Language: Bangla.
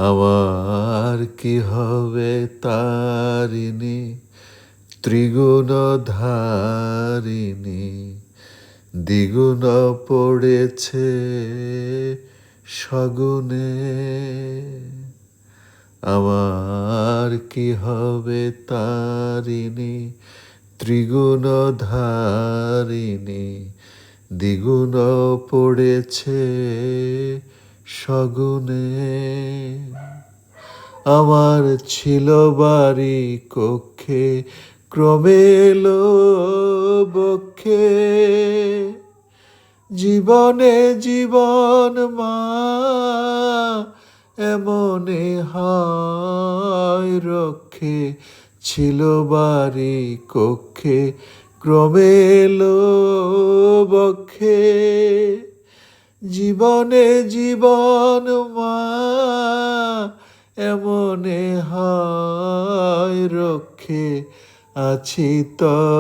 আমার কি হবে তারিণী ত্রিগুণ ধারিণী, দ্বিগুণ পড়েছে সগুণে। আমার কি হবে তারিণী ত্রিগুণ ধারিণী, দ্বিগুণ পড়েছে সগুণে। আমার ছিল বাড়ি কক্ষে, ক্রমে এলো বক্ষে, জীবনে জীবন মা এমনে হয় রক্ষে। ছিল বাড়ি কক্ষে, ক্রমে এলো বক্ষে, জীবনে জীবন মা এমনে হয় রক্ষে। আছি তো